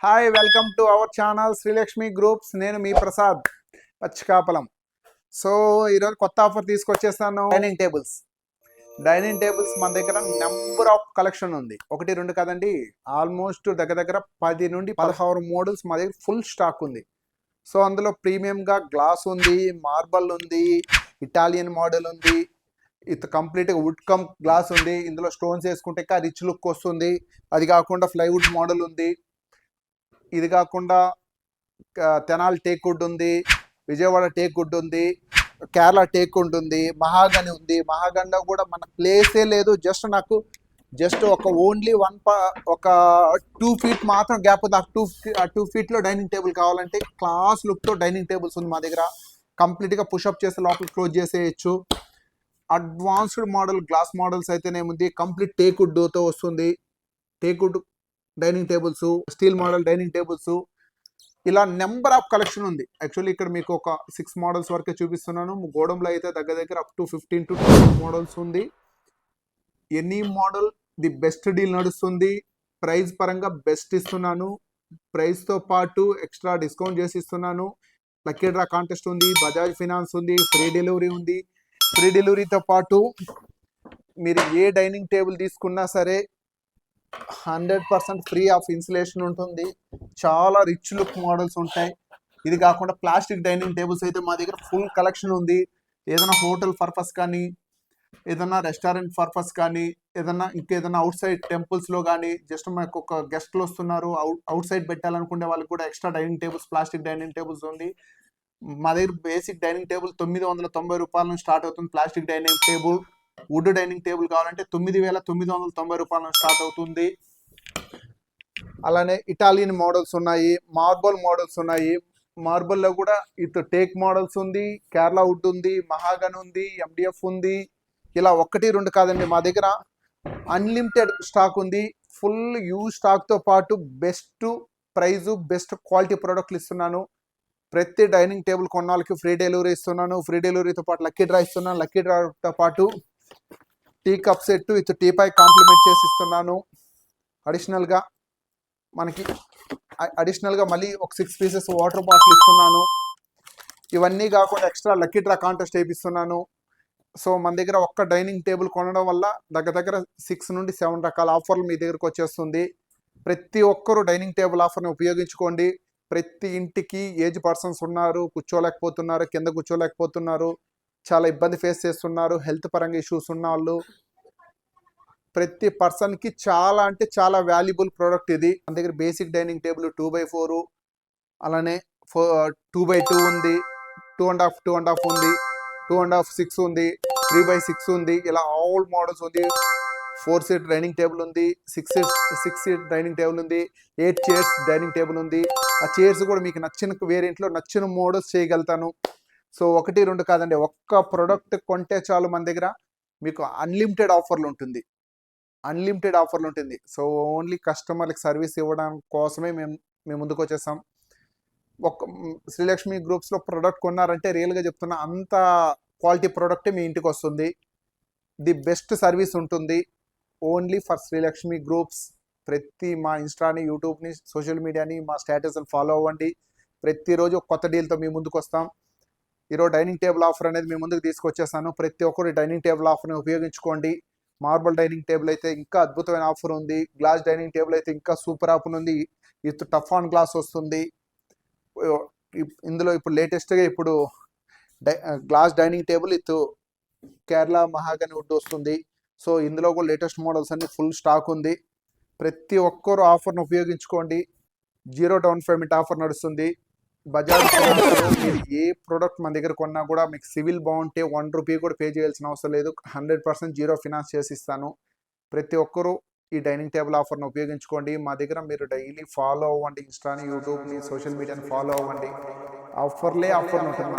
Hi welcome to our channel Srilakshmi groups. నేను మీ Prasad పచ్చికాపలం. So ఈరోజు కొత్త ఆఫర్ తీసుకొచ్చేస్తాను. డైనింగ్ టేబుల్స్ మన దగ్గర నెంబర్ ఆఫ్ కలెక్షన్ ఉంది. ఒకటి రెండు కదండి, ఆల్మోస్ట్ దగ్గర దగ్గర 10 నుండి 16 మోడల్స్ మా దగ్గర ఫుల్ స్టాక్ ఉంది. సో అందులో ప్రీమియంగా గ్లాస్ ఉంది, మార్బల్ ఉంది, ఇటాలియన్ మోడల్ ఉంది, కంప్లీట్గా వుడ్ కమ్ గ్లాస్ ఉంది. ఇందులో స్టోన్స్ వేసుకుంటే ఇంకా రిచ్ లుక్ వస్తుంది. అది కాకుండా ప్లైవుడ్ మోడల్ ఉంది. ఇది కాకుండా తెనాలి టేక్ వుడ్ ఉంది, విజయవాడ టేక్ వుడ్ ఉంది, కేరళ టేక్ వుడ్ ఉంది, మహాగని ఉంది. మహాగనిలో కూడా మన ప్లేసే లేదు. జస్ట్ ఒక ఓన్లీ ఒక 2 feet మాత్రం గ్యాప్ ఉంది. ఆ 2 feetలో డైనింగ్ టేబుల్ కావాలంటే క్లాస్ లుక్తో డైనింగ్ టేబుల్స్ ఉంది మా దగ్గర. కంప్లీట్గా పుషప్ చేసి లోపల క్లోజ్ చేసేయచ్చు. అడ్వాన్స్డ్ మోడల్ గ్లాస్ మోడల్స్ అయితేనేముంది, కంప్లీట్ టేక్ వుడ్తో వస్తుంది. Teak wood dining tables, steel model dining tables, ఇలా నెంబర్ ఆఫ్ కలెక్షన్ ఉంది. యాక్చువల్లీ ఇక్కడ మీకు ఒక 6 మోడల్స్ వరకే చూపిస్తున్నాను. గోడంలో అయితే దగ్గర దగ్గర అప్ టు 15 to 20 మోడల్స్ ఉంది. Any model the best deal నడుస్తుంది. ప్రైస్ పరంగా బెస్ట్ ఇస్తున్నాను. ప్రైస్తో పాటు ఎక్స్ట్రా డిస్కౌంట్ చేసి ఇస్తున్నాను. లక్కీ డ్రా కాంటెస్ట్ ఉంది, బజాజ్ ఫినాన్స్ ఉంది, ఫ్రీ డెలివరీ ఉంది. ఫ్రీ డెలివరీతో పాటు మీరు ఏ డైనింగ్ టేబుల్ తీసుకున్నా సరే 100% ఫ్రీ ఆఫ్ ఇన్సులేషన్ ఉంటుంది. చాలా రిచ్ లుక్ మోడల్స్ ఉంటాయి. ఇది కాకుండా ప్లాస్టిక్ డైనింగ్ టేబుల్స్ అయితే మా దగ్గర ఫుల్ కలెక్షన్ ఉంది. ఏదైనా హోటల్ పర్పస్ కానీ, ఏదైనా రెస్టారెంట్ పర్పస్ కానీ, ఇంకేదైనా అవుట్ సైడ్ టెంపుల్స్లో కానీ, జస్ట్ మాకు ఒక గెస్ట్లు వస్తున్నారు, అవుట్ సైడ్ పెట్టాలనుకునే వాళ్ళకి కూడా extra dining tables, plastic dining tables ఉంది. మా దగ్గర బేసిక్ డైనింగ్ టేబుల్ 990 రూపాయల నుంచి స్టార్ట్ అవుతుంది. Plastic dining table, would dining table కావాలంటే 9,990 రూపాయల నుంచి స్టార్ట్ అవుతుంది. అలానే ఇటాలియన్ మోడల్స్ ఉన్నాయి, మార్బల్ మోడల్స్ ఉన్నాయి. మార్బల్లో కూడా టేక్ మోడల్స్ ఉంది, కేరళ వుడ్ ఉంది, మహాగన్ ఉంది, MDF ఉంది. ఇలా 1 2 కాదండి, మా దగ్గర అన్లిమిటెడ్ స్టాక్ ఉంది. ఫుల్ యూజ్ స్టాక్తో పాటు బెస్ట్ ప్రైజు, బెస్ట్ క్వాలిటీ ప్రోడక్ట్లు ఇస్తున్నాను. ప్రతి డైనింగ్ టేబుల్ కొన్న వాళ్ళకి ఫ్రీ డెలివరీ ఇస్తున్నాను. ఫ్రీ డెలివరీతో పాటు లక్కీ డ్రా ఇస్తున్నాను. లక్కీ డ్రాతో పాటు tea cup set with teapoy compliment చేసి ఇస్తున్నాను. అడిషనల్గా మళ్ళీ ఒక 6 pieces వాటర్ బాటిల్ ఇస్తున్నాను. ఇవన్నీ కాకుండా ఎక్స్ట్రా లక్కీ డ్రా కాంటెస్ట్ వేయిస్తున్నాను. సో మన దగ్గర ఒక్క డైనింగ్ టేబుల్ కొనడం వల్ల దగ్గర దగ్గర 6 నుండి 7 రకాల ఆఫర్లు మీ దగ్గరకు వచ్చేస్తుంది. ప్రతి ఒక్కరూ డైనింగ్ టేబుల్ ఆఫర్ని ఉపయోగించుకోండి. ప్రతి ఇంటికి ఏజ్ పర్సన్స్ ఉన్నారు, కూర్చోలేకపోతున్నారు, కింద కూర్చోలేకపోతున్నారు, చాలా ఇబ్బంది ఫేస్ చేస్తున్నారు, హెల్త్ పరంగా ఇష్యూస్ ఉన్న వాళ్ళు, ప్రతి పర్సన్కి చాలా అంటే చాలా వాల్యుబుల్ ప్రోడక్ట్ ఇది. మన దగ్గర బేసిక్ డైనింగ్ టేబుల్ 2x4, అలానే 2x2 ఉంది, 2.5 ఉంది, 2.5 6 ఉంది, 3x6 ఉంది. ఇలా ఆల్ మోడల్స్ ఉంది. 4 seat డైనింగ్ టేబుల్ ఉంది, 6 seat డైనింగ్ టేబుల్ ఉంది, 8 chairs డైనింగ్ టేబుల్ ఉంది. ఆ చైర్స్ కూడా మీకు నచ్చిన వేరియంట్లో నచ్చిన మోడల్స్ చేయగలుగుతాను. సో 1 2 కాదండి, ఒక్క ప్రోడక్ట్ కొంటే చాలు మన దగ్గర మీకు అన్లిమిటెడ్ ఆఫర్లు ఉంటుంది. సో ఓన్లీ కస్టమర్లకు సర్వీస్ ఇవ్వడం కోసమే మేము ముందుకు వచ్చేసాం. శ్రీలక్ష్మి గ్రూప్స్లో ప్రోడక్ట్ కొన్నారంటే రియల్గా చెప్తున్నా, అంత క్వాలిటీ ప్రోడక్టే మీ ఇంటికి వస్తుంది. ది బెస్ట్ సర్వీస్ ఉంటుంది ఓన్లీ ఫర్ శ్రీలక్ష్మి గ్రూప్స్. మా ఇన్స్టాని, యూట్యూబ్ని, సోషల్ మీడియాని, మా స్టేటస్ని ఫాలో అవ్వండి. ప్రతిరోజు కొత్త డీల్తో మీ ముందుకు వస్తాం. ఈరోజు డైనింగ్ టేబుల్ ఆఫర్ అనేది మీ ముందుకు తీసుకొచ్చేసాను. ప్రతి ఒక్కరు డైనింగ్ టేబుల్ ఆఫర్ని ఉపయోగించుకోండి. మార్బల్ డైనింగ్ టేబుల్ అయితే ఇంకా అద్భుతమైన ఆఫర్ ఉంది. గ్లాస్ డైనింగ్ టేబుల్ అయితే ఇంకా సూపర్ ఆఫర్ ఉంది. విత్ టఫ్ ఆన్ గ్లాస్ వస్తుంది. ఇందులో ఇప్పుడు లేటెస్ట్గా glass dining table with Kerala mahogany wood వస్తుంది. సో ఇందులో కూడా లేటెస్ట్ మోడల్స్ అన్ని ఫుల్ స్టాక్ ఉంది. ప్రతి ఒక్కరు ఆఫర్ను ఉపయోగించుకోండి. 0 down payment ఆఫర్ నడుస్తుంది. బజాజ్ ఫినాన్స్లో మీరు ఏ ప్రోడక్ట్ మన దగ్గర కొన్నా కూడా మీకు సివిల్ బాగుంటే 1 రూపీ కూడా పే చేయాల్సిన అవసరం లేదు. 100% జీరో ఫినాన్స్ చేసి ఇస్తాను. ప్రతి ఒక్కరూ ఈ డైనింగ్ టేబుల్ ఆఫర్ను ఉపయోగించుకోండి. మా దగ్గర మీరు డైలీ ఫాలో అవ్వండి. ఇన్స్టాని, యూట్యూబ్ని, సోషల్ మీడియాని ఫాలో అవ్వండి. ఆఫర్లు ఉంటుంది.